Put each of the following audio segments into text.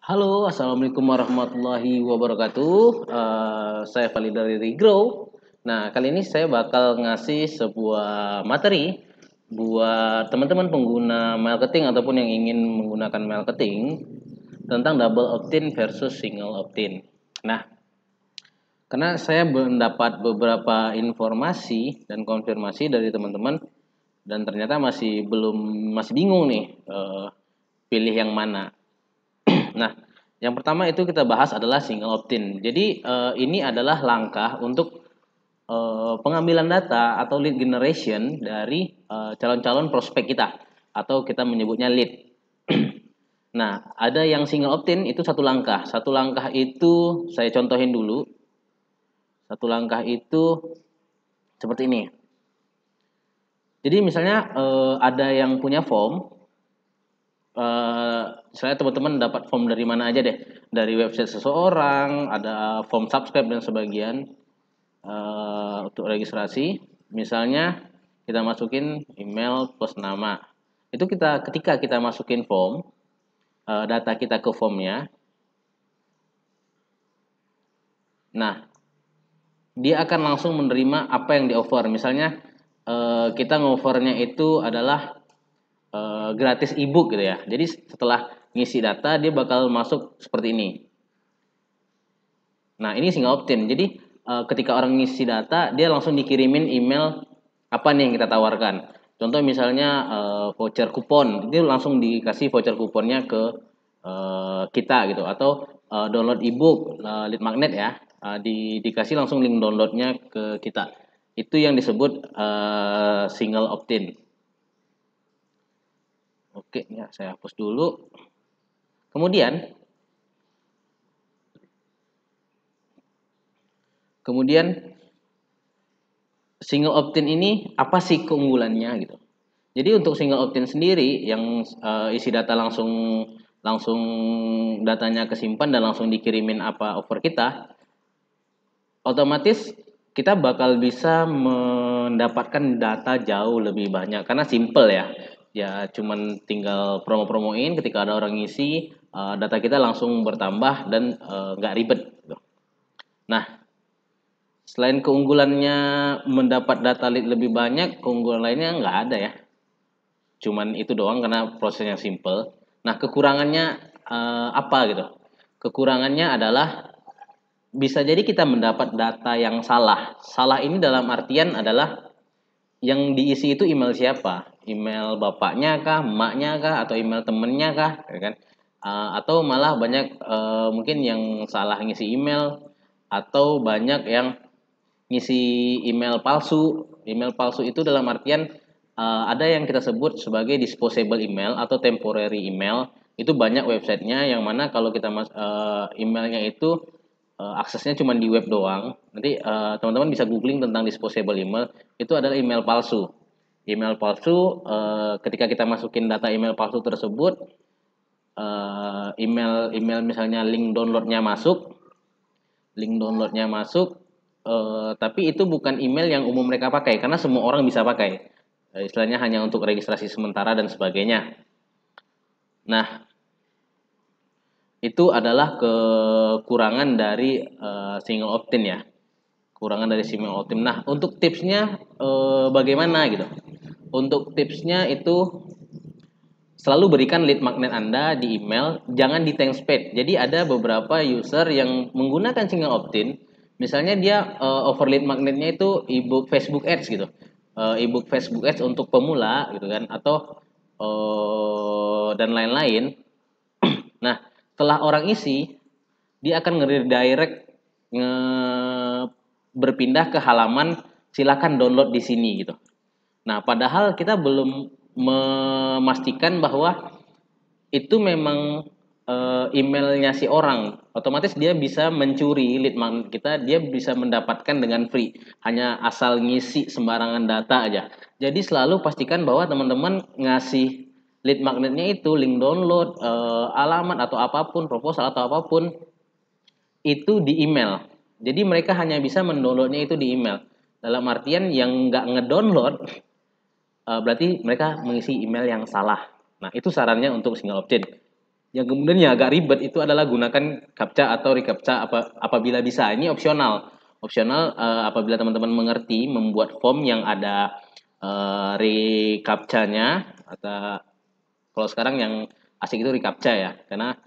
Halo, assalamualaikum warahmatullahi wabarakatuh. Saya Fali dari Regrow. Nah, kali ini saya bakal ngasih sebuah materi buat teman-teman pengguna marketing ataupun yang ingin menggunakan marketing tentang double opt-in versus single opt-in. Nah, karena saya mendapat beberapa informasi dan konfirmasi dari teman-teman dan ternyata masih bingung nih pilih yang mana. Nah, yang pertama itu kita bahas adalah single opt-in. Jadi ini adalah langkah untuk pengambilan data atau lead generation dari calon-calon prospek kita atau kita menyebutnya lead. Nah, ada yang single opt-in itu satu langkah. Satu langkah itu saya contohin dulu. Satu langkah itu seperti ini. Jadi misalnya ada yang punya form. Saya teman-teman dapat form dari mana aja deh, dari website seseorang, ada form subscribe dan sebagian untuk registrasi. Misalnya kita masukin email plus nama, itu ketika kita masukin form, data kita ke formnya, nah dia akan langsung menerima apa yang di offer. Misalnya kita ngovernya itu adalah gratis ebook gitu ya. Jadi setelah ngisi data dia bakal masuk seperti ini. Nah, ini single opt-in. Jadi ketika orang ngisi data dia langsung dikirimin email apa nih yang kita tawarkan. Contoh misalnya voucher kupon, itu langsung dikasih voucher kuponnya ke kita gitu, atau download ebook lead magnet ya, dikasih langsung link downloadnya ke kita. Itu yang disebut single opt-in. Oke, ya saya hapus dulu. Kemudian single opt-in ini apa sih keunggulannya gitu. Jadi untuk single opt-in sendiri yang isi data langsung langsung datanya kesimpan dan langsung dikirimin apa offer kita, otomatis kita bakal bisa mendapatkan data jauh lebih banyak karena simple ya. Ya cuman tinggal promo-promoin, ketika ada orang ngisi data kita langsung bertambah dan nggak ribet gitu. Nah, selain keunggulannya mendapat data lead lebih banyak, keunggulan lainnya nggak ada ya. Cuman itu doang karena prosesnya simple. Nah, kekurangannya apa gitu? Kekurangannya adalah bisa jadi kita mendapat data yang salah. Salah ini dalam artian adalah yang diisi itu email siapa? Email bapaknya kah, emaknya kah, atau email temennya kah, ya kan? Atau malah banyak mungkin yang salah ngisi email, atau banyak yang ngisi email palsu. Email palsu itu dalam artian ada yang kita sebut sebagai disposable email atau temporary email. Itu banyak websitenya yang mana kalau kita emailnya itu aksesnya cuma di web doang. Nanti teman-teman bisa googling tentang disposable email. Itu adalah email palsu. Email palsu ketika kita masukin data email palsu tersebut, email misalnya link downloadnya masuk, tapi itu bukan email yang umum mereka pakai karena semua orang bisa pakai. Istilahnya hanya untuk registrasi sementara dan sebagainya. Nah, itu adalah kekurangan dari single opt-in ya. Kurangan dari single opt-in. Nah, untuk tipsnya bagaimana gitu? Untuk tipsnya itu selalu berikan lead magnet Anda di email, jangan di thanks page. Jadi ada beberapa user yang menggunakan single opt-in, misalnya dia over lead magnetnya itu ebook Facebook Ads gitu. Ebook Facebook Ads untuk pemula gitu kan, atau dan lain-lain. Nah, setelah orang isi, dia akan nge-redirect nge berpindah ke halaman silakan download di sini gitu. Nah, padahal kita belum memastikan bahwa itu memang emailnya si orang. Otomatis dia bisa mencuri lead magnet kita, dia bisa mendapatkan dengan free. Hanya asal ngisi sembarangan data aja. Jadi selalu pastikan bahwa teman-teman ngasih lead magnetnya itu link download, alamat atau apapun, proposal atau apapun itu di email. Jadi mereka hanya bisa mendownloadnya itu di email. Dalam artian yang nggak ngedownload berarti mereka mengisi email yang salah. Nah, itu sarannya untuk single opt-in. Yang kemudian ya agak ribet itu adalah gunakan captcha atau reCAPTCHA apabila bisa. Ini opsional. Opsional apabila teman-teman mengerti membuat form yang ada reCAPTCHA-nya, atau kalau sekarang yang asik itu reCAPTCHA ya, karena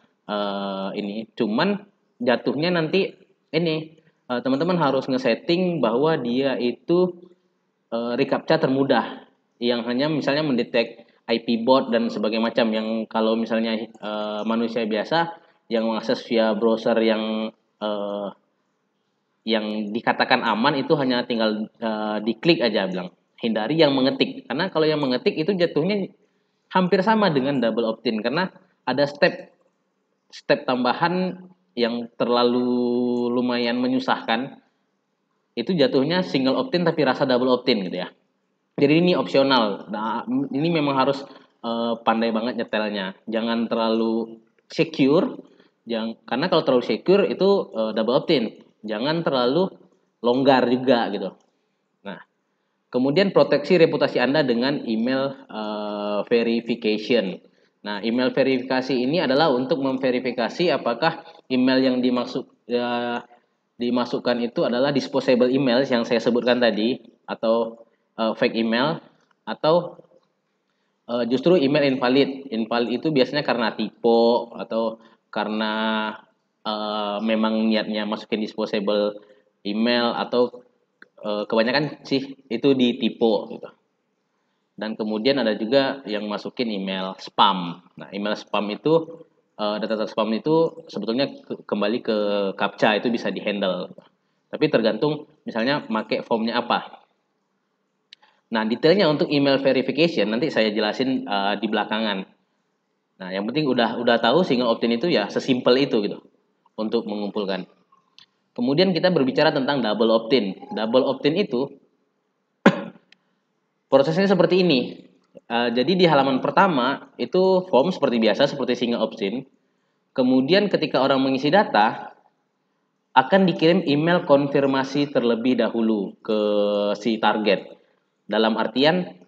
ini cuman jatuhnya nanti ini teman-teman harus ngesetting bahwa dia itu reCAPTCHA termudah yang hanya misalnya mendetek IP bot dan sebagainya macam, yang kalau misalnya manusia biasa yang mengakses via browser yang dikatakan aman itu hanya tinggal diklik aja, bilang hindari yang mengetik, karena kalau yang mengetik itu jatuhnya hampir sama dengan double opt-in karena ada step tambahan yang terlalu lumayan menyusahkan. Itu jatuhnya single opt-in tapi rasa double opt-in gitu ya. Jadi ini opsional. Nah, ini memang harus pandai banget nyetelnya. Jangan terlalu secure, karena kalau terlalu secure itu double opt-in. Jangan terlalu longgar juga gitu. Nah, kemudian proteksi reputasi Anda dengan email verification. Nah, email verifikasi ini adalah untuk memverifikasi apakah email yang dimasukkan itu adalah disposable email yang saya sebutkan tadi, atau fake email, atau justru email invalid. Invalid itu biasanya karena typo atau karena memang niatnya masukin disposable email, atau kebanyakan sih itu ditipu gitu. Dan kemudian ada juga yang masukin email spam. Nah, email spam itu data spam itu sebetulnya kembali ke CAPTCHA, itu bisa dihandle. Tapi tergantung misalnya make formnya apa. Nah, detailnya untuk email verification nanti saya jelasin di belakangan. Nah, yang penting udah tahu single opt-in itu ya sesimpel itu gitu untuk mengumpulkan. Kemudian kita berbicara tentang double opt-in. Double opt-in itu prosesnya seperti ini. Jadi di halaman pertama itu form seperti biasa, seperti single opt-in. Kemudian ketika orang mengisi data, akan dikirim email konfirmasi terlebih dahulu ke si target. Dalam artian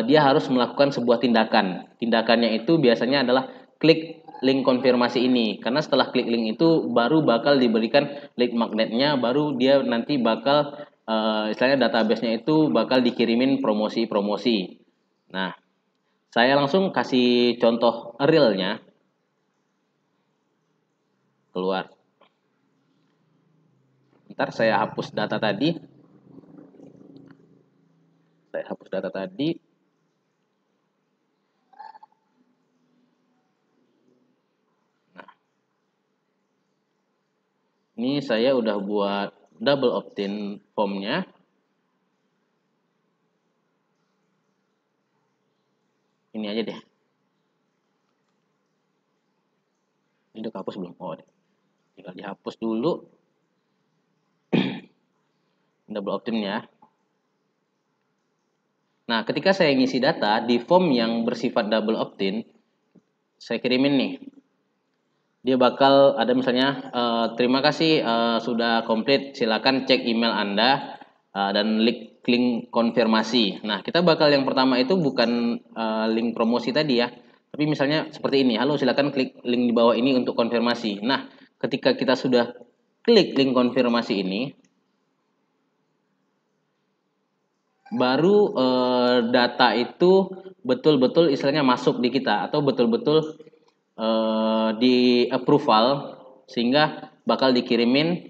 dia harus melakukan sebuah tindakan. Tindakannya itu biasanya adalah klik link konfirmasi ini. Karena setelah klik link itu baru bakal diberikan lead magnetnya, baru dia nanti bakal istilahnya database-nya itu bakal dikirimin promosi-promosi. Nah, saya langsung kasih contoh realnya keluar. Ntar saya hapus data tadi. Nah, ini saya udah buat double opt-in formnya. Ini aja deh. Ini udah hapus belum? Oh, tinggal dihapus dulu. Double opt-in ya. Nah, ketika saya ngisi data di form yang bersifat double opt-in, saya kirimin nih. Dia bakal ada misalnya terima kasih sudah komplit, silakan cek email Anda dan link konfirmasi. Nah, kita bakal yang pertama itu bukan link promosi tadi ya, tapi misalnya seperti ini. Halo, silakan klik link di bawah ini untuk konfirmasi. Nah, ketika kita sudah klik link konfirmasi ini, baru data itu betul-betul istilahnya masuk di kita, atau betul-betul di approval, sehingga bakal dikirimin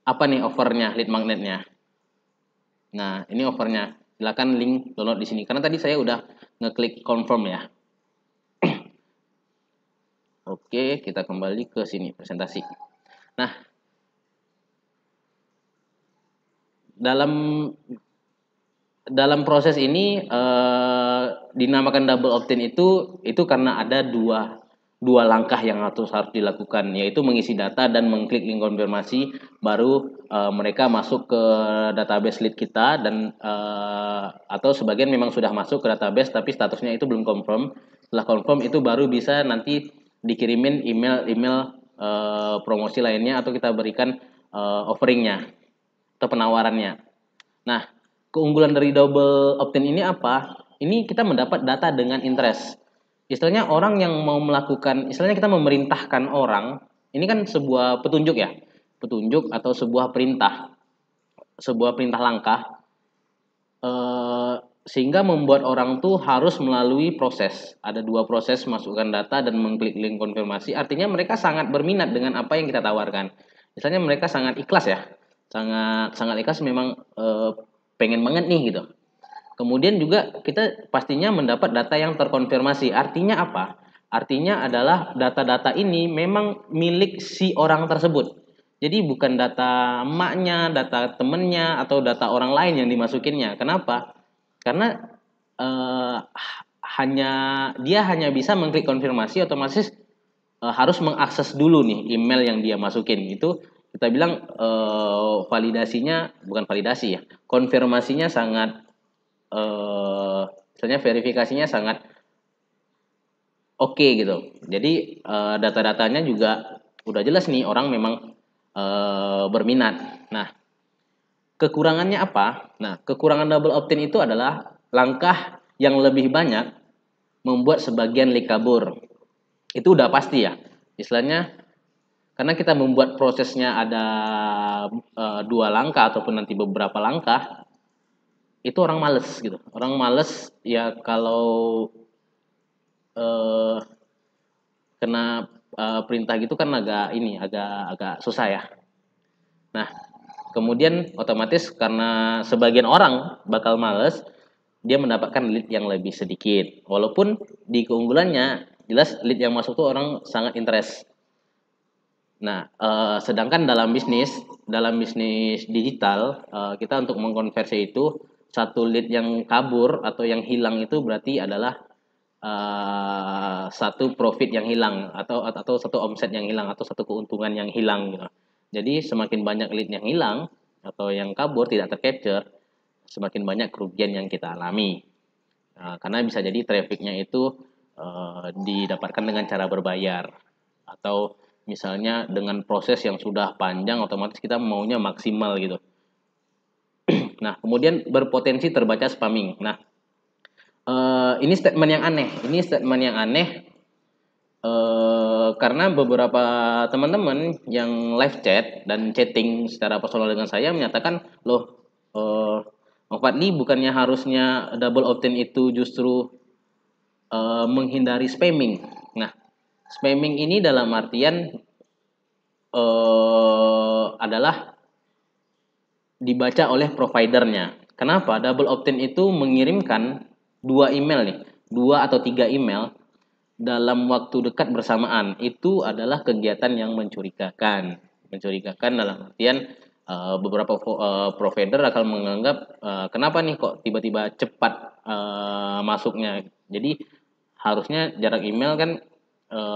apa nih offernya, lead magnetnya. Nah, ini offernya, silakan link download di sini, karena tadi saya udah ngeklik confirm ya. Oke, kita kembali ke sini presentasi. Nah, dalam proses ini dinamakan double opt-in itu karena ada dua langkah yang harus dilakukan, yaitu mengisi data dan mengklik link konfirmasi, baru mereka masuk ke database lead kita, dan atau sebagian memang sudah masuk ke database tapi statusnya itu belum confirm. Setelah confirm itu baru bisa nanti dikirimin email promosi lainnya, atau kita berikan offeringnya atau penawarannya. Nah, keunggulan dari double opt-in ini apa? Ini kita mendapat data dengan interest. istilahnya orang yang mau melakukan, istilahnya kita memerintahkan orang, ini kan sebuah petunjuk ya, petunjuk atau sebuah perintah langkah, eh, sehingga membuat orang tuh harus melalui proses. Ada dua proses, masukkan data dan mengklik link konfirmasi. Artinya mereka sangat berminat dengan apa yang kita tawarkan. Misalnya mereka sangat ikhlas ya, sangat sangat ikhlas memang, pengen banget nih gitu. Kemudian juga kita pastinya mendapat data yang terkonfirmasi. Artinya apa? Artinya adalah data-data ini memang milik si orang tersebut. Jadi bukan data emaknya, data temennya, atau data orang lain yang dimasukinnya. Kenapa? Karena eh, hanya dia hanya bisa mengklik konfirmasi, otomatis harus mengakses dulu nih email yang dia masukin. Itu kita bilang validasinya, bukan validasi ya, konfirmasinya sangat, misalnya verifikasinya sangat oke gitu. Jadi data-datanya juga udah jelas nih orang memang berminat. Nah, kekurangannya apa? Nah, kekurangan double opt-in itu adalah langkah yang lebih banyak membuat sebagian lead kabur. Itu udah pasti ya. Istilahnya karena kita membuat prosesnya ada dua langkah ataupun nanti beberapa langkah, itu orang males gitu. Orang males ya kalau eh, kena perintah gitu kan agak ini, agak agak susah ya. Nah, kemudian otomatis karena sebagian orang bakal males, dia mendapatkan lead yang lebih sedikit. Walaupun di keunggulannya jelas lead yang masuk tuh orang sangat interest. Nah, sedangkan dalam bisnis digital, kita untuk mengkonversi itu satu lead yang kabur atau yang hilang itu berarti adalah satu profit yang hilang atau satu omset yang hilang atau satu keuntungan yang hilang gitu. Jadi semakin banyak lead yang hilang atau yang kabur tidak tercapture, semakin banyak kerugian yang kita alami. Karena bisa jadi trafficnya itu didapatkan dengan cara berbayar atau misalnya dengan proses yang sudah panjang, otomatis kita maunya maksimal gitu. Nah, kemudian berpotensi terbaca spamming. Nah, ini statement yang aneh. Karena beberapa teman-teman yang live chat dan chatting secara personal dengan saya menyatakan, loh, Bang Fadli, bukannya harusnya double opt-in itu justru menghindari spamming. Nah, spamming ini dalam artian adalah dibaca oleh providernya. Kenapa? Double opt-in itu mengirimkan dua email nih, dua atau tiga email dalam waktu dekat bersamaan. Itu adalah kegiatan yang mencurigakan. Mencurigakan dalam artian beberapa provider akan menganggap kenapa nih kok tiba-tiba cepat masuknya. Jadi harusnya jarak email kan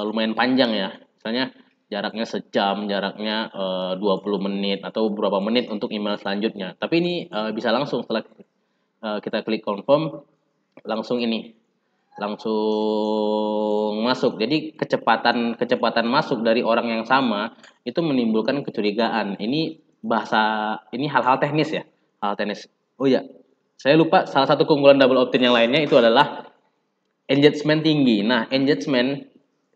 lumayan panjang ya. Misalnya jaraknya sejam, jaraknya 20 menit atau beberapa menit untuk email selanjutnya. Tapi ini bisa langsung setelah kita klik confirm, langsung ini langsung masuk. Jadi kecepatan masuk dari orang yang sama itu menimbulkan kecurigaan. Ini hal-hal teknis ya, hal teknis. Oh ya, saya lupa salah satu keunggulan double opt-in yang lainnya itu adalah engagement tinggi. Nah, engagement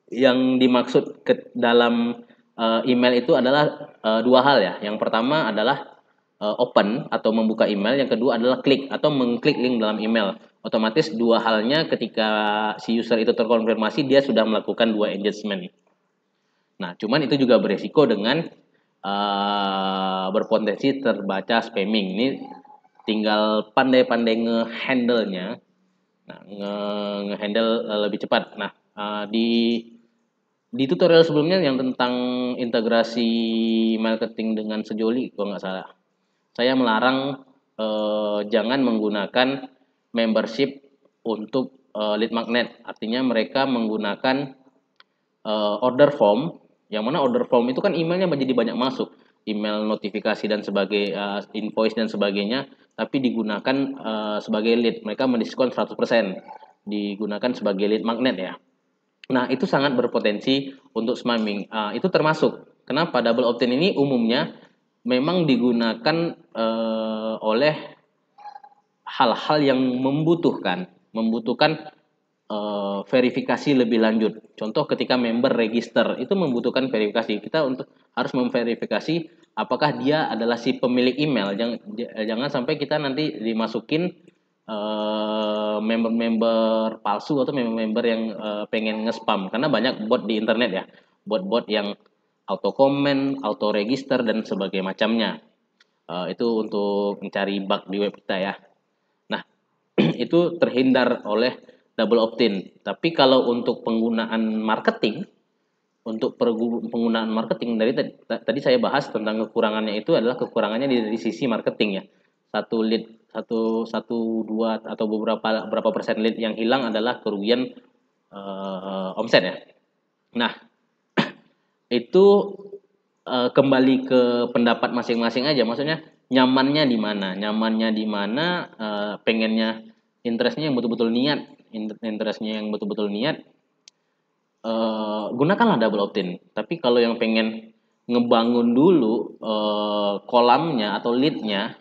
yang dimaksud ke dalam email itu adalah dua hal ya. Yang pertama adalah open atau membuka email, yang kedua adalah klik atau mengklik link dalam email. Otomatis dua halnya ketika si user itu terkonfirmasi dia sudah melakukan dua engagement. Nah, cuman itu juga beresiko dengan berpotensi terbaca spamming. Ini tinggal pandai-pandai nge-handle-nya. Nah, nge-handle lebih cepat. Nah, di tutorial sebelumnya yang tentang integrasi marketing dengan Sejoli, kalau nggak salah, saya melarang jangan menggunakan membership untuk lead magnet. Artinya mereka menggunakan order form, yang mana order form itu kan emailnya menjadi banyak masuk, email notifikasi dan sebagai invoice dan sebagainya, tapi digunakan sebagai lead. Mereka mendiskon 100%, digunakan sebagai lead magnet ya. Nah, itu sangat berpotensi untuk spamming. Itu termasuk. Kenapa? Double opt-in ini umumnya memang digunakan oleh hal-hal yang membutuhkan verifikasi lebih lanjut. Contoh ketika member register itu membutuhkan verifikasi. Kita harus memverifikasi apakah dia adalah si pemilik email. Jangan sampai kita nanti dimasukin member-member palsu atau member-member yang pengen nge-spam, karena banyak bot di internet ya, bot-bot yang auto comment, auto register dan sebagainya macamnya. Itu untuk mencari bug di web kita ya. Nah, itu terhindar oleh double opt-in. Tapi kalau untuk penggunaan marketing, dari tadi saya bahas tentang kekurangannya, itu adalah kekurangannya dari sisi marketing ya. Satu lead, dua atau berapa persen lead yang hilang adalah kerugian omset ya. Nah, itu kembali ke pendapat masing-masing aja. Maksudnya nyamannya di mana? Pengennya interestnya yang betul-betul niat, gunakanlah double opt-in. Tapi kalau yang pengen ngebangun dulu kolamnya atau leadnya,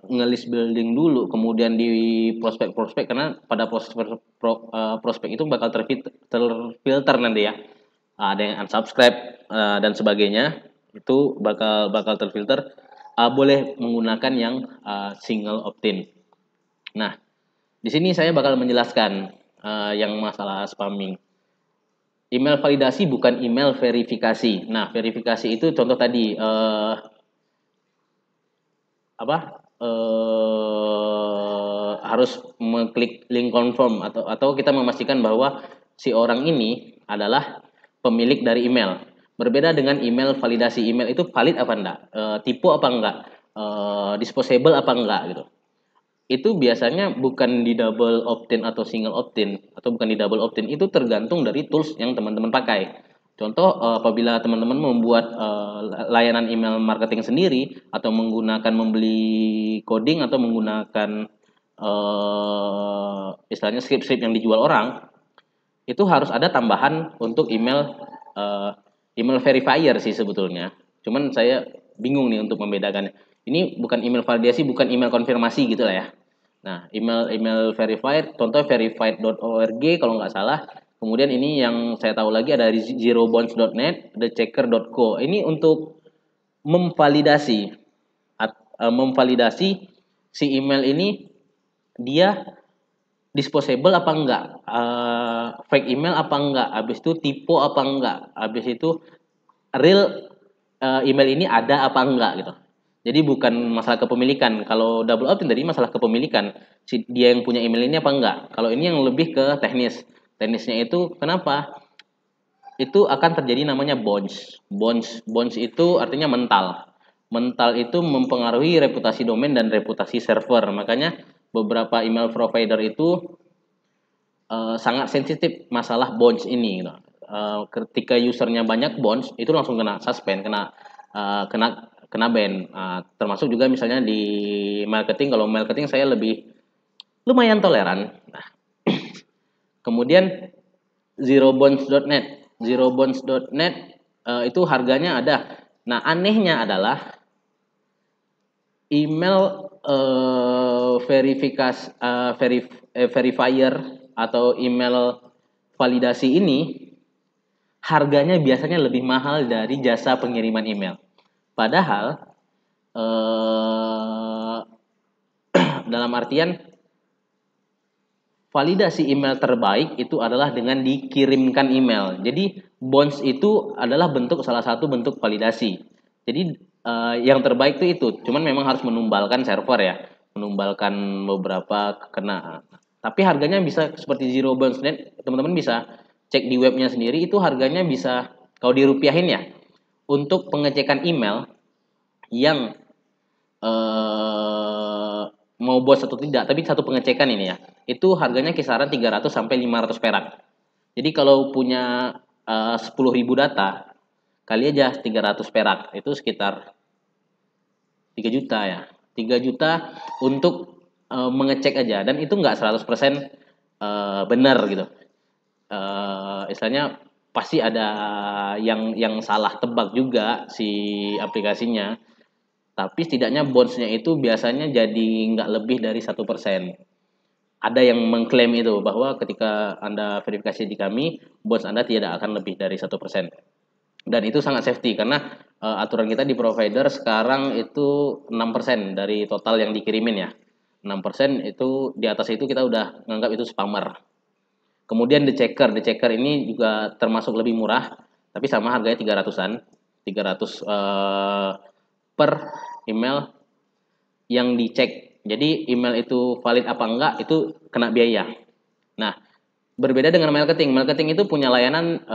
nge-list building dulu, kemudian di prospek-prospek, karena pada prospek itu bakal terfilter nanti ya. Ada yang unsubscribe dan sebagainya, itu bakal terfilter. Boleh menggunakan yang single opt-in. Nah, di sini saya bakal menjelaskan yang masalah spamming. Email validasi bukan email verifikasi. Nah, verifikasi itu contoh tadi harus mengklik link confirm atau kita memastikan bahwa si orang ini adalah pemilik dari email. Berbeda dengan email validasi. Email itu valid apa enggak, tipe apa enggak, disposable apa enggak gitu. Itu biasanya bukan di double opt-in atau single opt-in, atau bukan di double opt-in, itu tergantung dari tools yang teman-teman pakai. Contoh, apabila teman-teman membuat layanan email marketing sendiri, atau membeli coding, atau menggunakan istilahnya script-script yang dijual orang, itu harus ada tambahan untuk email verifier sih sebetulnya. Cuman saya bingung nih untuk membedakannya. Ini bukan email validasi, bukan email konfirmasi gitu lah ya. Nah, email verified, contoh verified.org kalau nggak salah. Kemudian ini yang saya tahu lagi ada zerobonds.net, thechecker.co. Ini untuk memvalidasi si email ini dia disposable apa enggak, fake email apa enggak, habis itu tipe apa enggak, habis itu real email ini ada apa enggak gitu. Jadi bukan masalah kepemilikan. Kalau double opt-in tadi masalah kepemilikan, dia yang punya email ini apa enggak. Kalau ini yang lebih ke teknis. Teknisnya itu kenapa? Itu akan terjadi namanya bounce. Bounce itu artinya mental. Mental itu mempengaruhi reputasi domain dan reputasi server. Makanya beberapa email provider itu sangat sensitif masalah bounce ini gitu. Ketika usernya banyak bounce, itu langsung kena suspend, kena ban. Termasuk juga misalnya di marketing. Kalau marketing saya lumayan toleran. Nah, kemudian zerobonds.net itu harganya ada. Nah, anehnya adalah email verifier atau email validasi ini harganya biasanya lebih mahal dari jasa pengiriman email. Padahal dalam artian validasi email terbaik itu adalah dengan dikirimkan email. Jadi bounce itu adalah salah satu bentuk validasi. Jadi yang terbaik itu. Cuman memang harus menumbalkan server ya, menumbalkan beberapa kena. Tapi harganya bisa seperti zerobonds.net, teman-teman bisa cek di webnya sendiri, itu harganya bisa kalau dirupiahin ya. Untuk pengecekan email yang mau bos atau tidak, tapi satu pengecekan ini ya, itu harganya kisaran 300 sampai 500 perak. Jadi kalau punya 10.000 data, kali aja 300 perak, itu sekitar 3 juta ya. 3 juta untuk mengecek aja, dan itu nggak 100% benar gitu. Istilahnya pasti ada yang salah tebak juga si aplikasinya. Tapi setidaknya bonds-nya itu biasanya jadi nggak lebih dari 1%. ada yang mengklaim itu bahwa ketika Anda verifikasi di kami, bonds Anda tidak akan lebih dari 1%. Dan itu sangat safety karena aturan kita di provider sekarang itu 6% dari total yang dikirimin ya. 6% itu di atas itu kita udah nganggap itu spammer. Kemudian the checker ini juga termasuk lebih murah, tapi sama harganya 300-an. 300 per email yang dicek. Jadi email itu valid apa enggak itu kena biaya. Nah, berbeda dengan marketing. Marketing itu punya layanan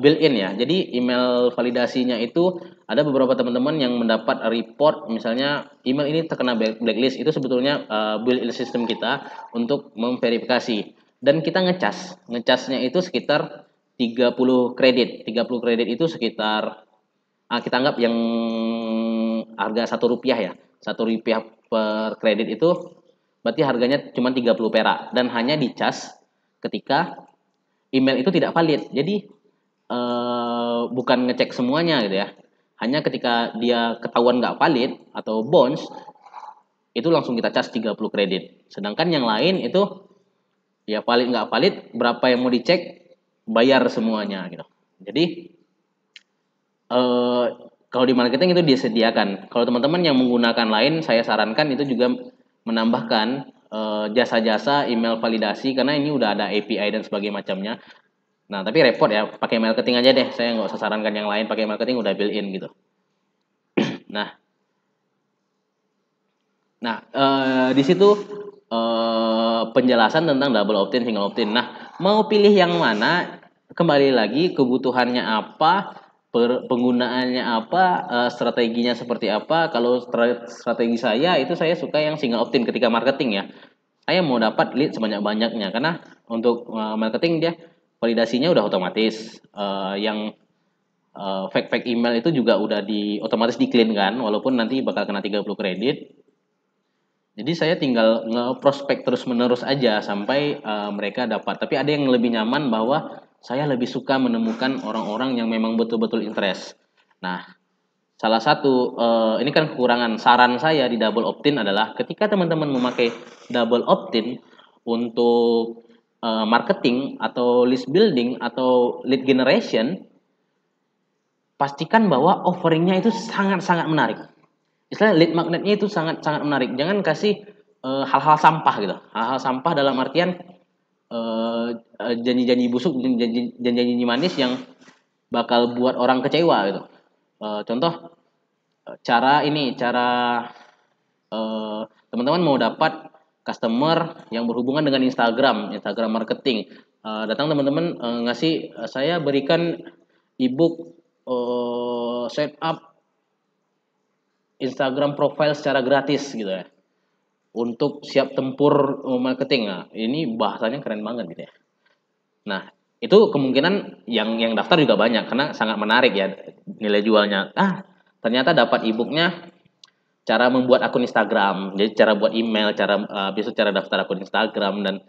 built-in ya. Jadi email validasinya itu ada beberapa teman-teman yang mendapat report misalnya email ini terkena blacklist, itu sebetulnya built-in sistem kita untuk memverifikasi. Dan kita ngecas. Ngecasnya itu sekitar 30 kredit. 30 kredit itu sekitar kita anggap yang harga Rp1 ya. Rp1 per kredit itu berarti harganya cuma 30 perak dan hanya dicas ketika email itu tidak valid. Jadi bukan ngecek semuanya gitu ya. Hanya ketika dia ketahuan nggak valid atau bounce itu langsung kita cas 30 kredit. Sedangkan yang lain itu ya valid nggak valid, berapa yang mau dicek bayar semuanya gitu. Jadi kalau di marketing itu disediakan. Kalau teman-teman yang menggunakan lain, saya sarankan itu juga menambahkan jasa-jasa email validasi karena ini udah ada API dan sebagainya macamnya. Nah, tapi repot ya, pakai marketing aja deh. Saya nggak usah sarankan yang lain, pakai marketing udah built-in gitu. Nah, di situ penjelasan tentang double opt-in, single opt-in. Nah, mau pilih yang mana? Kembali lagi kebutuhannya apa, penggunaannya apa, strateginya seperti apa. Kalau strategi saya itu saya suka yang single opt-in ketika marketing ya. Saya mau dapat lead sebanyak-banyaknya karena untuk marketing dia validasinya udah otomatis. Yang fake email itu juga udah otomatis di clean kan, walaupun nanti bakal kena 30 kredit. Jadi saya tinggal nge-prospek terus-menerus aja sampai mereka dapat. Tapi ada yang lebih nyaman bahwa saya lebih suka menemukan orang-orang yang memang betul-betul interest. Nah, salah satu ini kan kekurangan saran saya di double opt-in adalah ketika teman-teman memakai double opt-in untuk marketing atau list building atau lead generation, pastikan bahwa offeringnya itu sangat-sangat menarik. Istilah lead magnetnya itu sangat-sangat menarik. Jangan kasih hal-hal sampah gitu. Hal-hal sampah dalam artian janji-janji busuk, janji-janji manis yang bakal buat orang kecewa gitu. Contoh cara teman-teman mau dapat customer yang berhubungan dengan Instagram marketing. Datang teman-teman ngasih saya berikan ebook setup Instagram profile secara gratis gitu ya. Untuk siap tempur marketing. Nah, ini bahasanya keren banget gitu ya. Nah, itu kemungkinan yang daftar juga banyak karena sangat menarik ya nilai jualnya. Ternyata dapat e-booknya cara membuat akun Instagram. Jadi cara buat email, besok cara daftar akun Instagram dan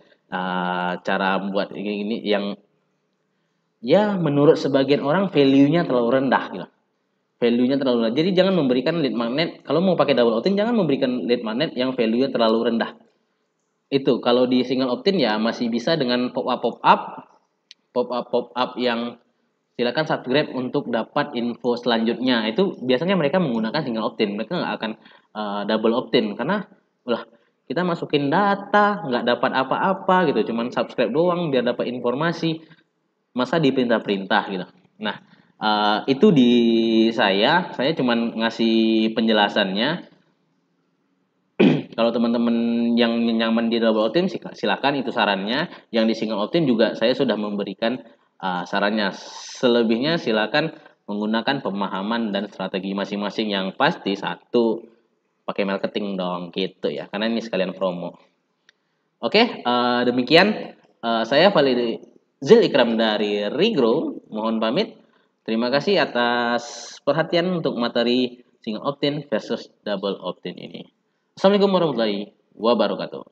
cara membuat ini yang ya menurut sebagian orang value-nya terlalu rendah gitu. Value-nya terlalu rendah. Jadi jangan memberikan lead magnet. Kalau mau pakai double opt-in jangan memberikan lead magnet yang value-nya terlalu rendah. Itu kalau di single opt-in ya masih bisa dengan pop-up yang silakan subscribe untuk dapat info selanjutnya. Itu biasanya mereka menggunakan single opt-in. Mereka nggak akan double opt-in karena kita masukin data nggak dapat apa-apa gitu, cuman subscribe doang biar dapat informasi. Masa diperintah-perintah gitu. Nah, itu di saya cuman ngasih penjelasannya. Kalau teman-teman yang nyaman di double opt-in silakan, itu sarannya. Yang di single opt-in juga saya sudah memberikan sarannya. Selebihnya silakan menggunakan pemahaman dan strategi masing-masing. Yang pasti satu pakai marketing dong gitu ya, karena ini sekalian promo. Oke, demikian saya Zil Ikram dari Regrow, mohon pamit. Terima kasih atas perhatian untuk materi single opt-in versus double opt-in ini. Assalamualaikum warahmatullahi wabarakatuh.